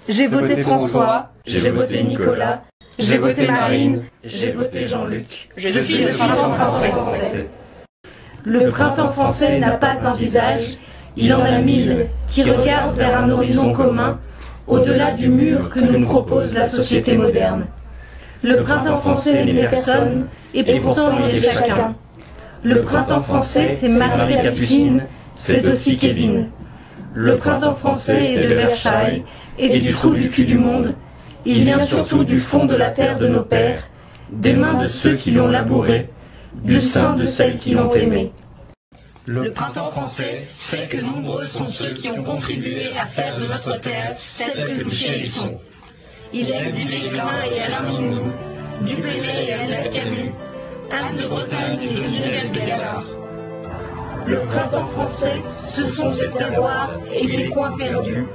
J'ai voté François, j'ai voté Nicolas, j'ai voté Marine, j'ai voté Jean-Luc. Je suis le printemps français. Le printemps français n'a pas un visage, il en a 1000 qui regardent vers un horizon commun, au-delà du mur que nous propose la société moderne. Le printemps français n'est personne, et pourtant il est chacun. Le printemps français, c'est Marie Capucine, c'est aussi Kevin. Le printemps français est de Versailles et du trou du cul du monde. Il vient surtout du fond de la terre de nos pères, des mains de ceux qui l'ont labouré, du sein de celles qui l'ont aimé. Le printemps français sait que nombreux sont ceux qui ont contribué à faire de notre terre celle que nous chérissons. Il aime du Pécrin et Alain Mignon, du Pélé et Albert Camus, Anne de Bretagne et Geneviève Gallard. Le printemps français, ce sont ses terroirs et ses coins perdus,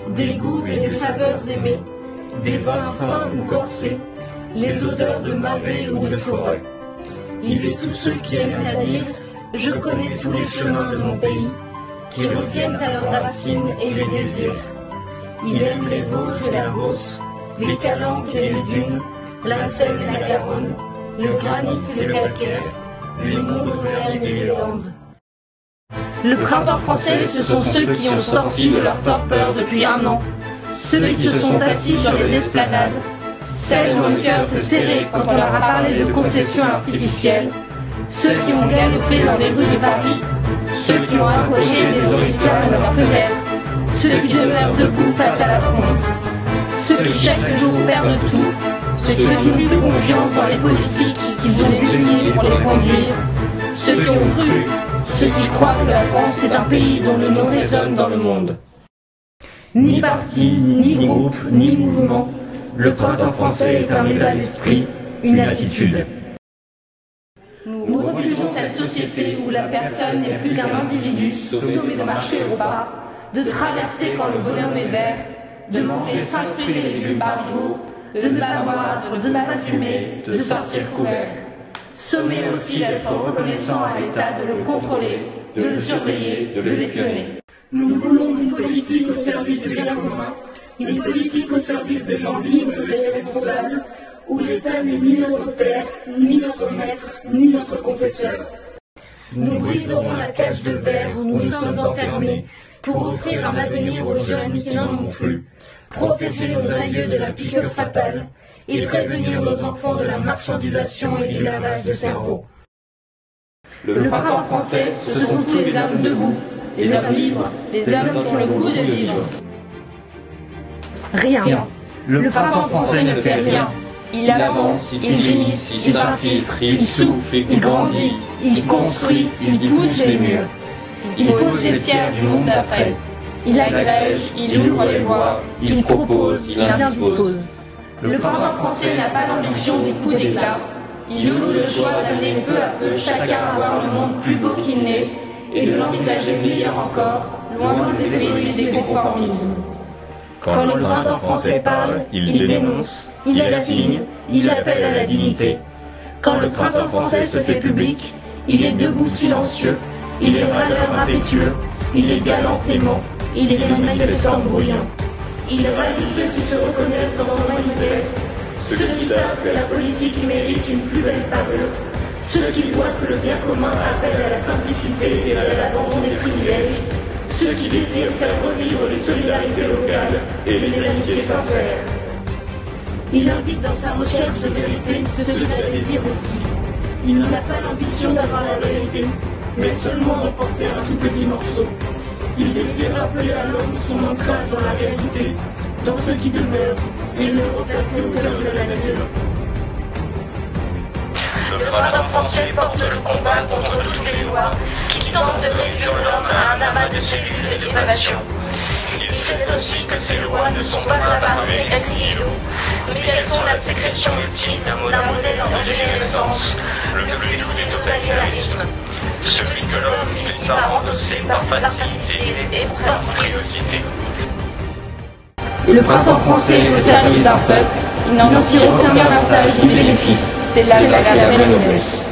des goûts et des saveurs aimées, des vins fins ou corsés, les odeurs de marais ou de forêt. Il est tous ceux qui aiment à dire « Je connais tous les chemins de mon pays », qui reviennent à leurs racines et les désirs. Il aime les Vosges et la Beauce, les Calanques et les dunes, la Seine et la Garonne, le granit et le calcaire, les monts d'Auvergne et les Landes. Le printemps français, ce sont ceux qui ont sorti de leur torpeur depuis un an, ceux qui se sont assis sur les esplanades, celles dont le cœur se serrait quand on leur a parlé de conception artificielle, ceux qui ont galopé dans les rues de Paris, ceux qui ont accroché des oriflammes à leurs fenêtres, ceux qui demeurent debout face à la fronde, ceux qui chaque jour perdent tout, ceux qui n'ont plus confiance dans les politiques qu'ils ont désignés pour les conduire, ceux qui ont cru, ceux qui croient que la France est un pays dont le nom résonne dans le monde. Ni parti, ni groupe, ni mouvement, le printemps français est un état d'esprit, une attitude. Nous refusons cette société où la personne n'est plus qu'un individu sommé de marcher au pas, de traverser quand le bonhomme est vert, de manger 5 fruits et légumes par jour, de ne pas boire, de ne pas fumer, de sortir couvert. Sommé aussi d'être reconnaissant à l'État, de le contrôler, de le surveiller, de l'espionner. Nous voulons une politique au service du bien commun, une politique au service de gens libres et responsables, où l'État n'est ni notre père, ni notre maître, ni notre confesseur. Nous briserons la cage de verre où nous sommes enfermés pour offrir un avenir aux jeunes qui n'en ont plus, protéger nos aïeux de la piqûre fatale et prévenir nos enfants de la marchandisation et du lavage de cerveau. Le printemps français, ce sont tous les hommes debout, les hommes libres, les hommes qui ont le goût de vivre. Rien. Le printemps français ne fait rien. Il avance, il s'immisce, il s'infiltre, il souffle, il grandit, il construit, il pousse les murs. Il pose les pierres du monde d'après. Il agrège, il ouvre les voies, il propose, il indispose. Le printemps français n'a pas l'ambition des coups d'éclat. Il ose le choix d'amener peu à peu chacun à voir le monde plus beau qu'il n'est et de l'envisager meilleur encore, loin des préjugés des conformismes. Quand le printemps français parle, il dénonce, il assigne, il appelle à la dignité. Quand le printemps français se fait public, il est debout silencieux, il est râleur impétueux, il est galant aimant, il est manifestant bruyant. Il rallie ceux qui se reconnaissent dans son manifeste, ceux qui savent que la politique mérite une plus belle parure, ceux qui voient que le bien commun appelle à la simplicité et à l'abandon des privilèges, ceux qui désirent faire revivre les solidarités locales et les amitiés sincères. Il indique dans sa recherche de vérité ce qu'il a désir aussi. Il n'a pas l'ambition d'avoir la vérité, mais seulement d'en porter un tout petit morceau. Il désire rappeler à l'homme son ancrage dans la réalité, dans ce qui demeure, et le replacer au cœur de la nature. Le printemps français porte le combat contre toutes les lois qui tentent de réduire l'homme à un amas de cellules et de passions. Il sait aussi que ces lois ne sont pas apparues ex nihilo, mais qu'elles sont la sécrétion ultime d'un modèle en dégénérescence, le plus doux des totalitarismes, celui que l'homme finit par endosser par facilité et par frilosité. Le printemps français est au service d'un peuple, il n'en tire aucun avantage ni bénéfice, c'est là qu'elle a la belle noblesse.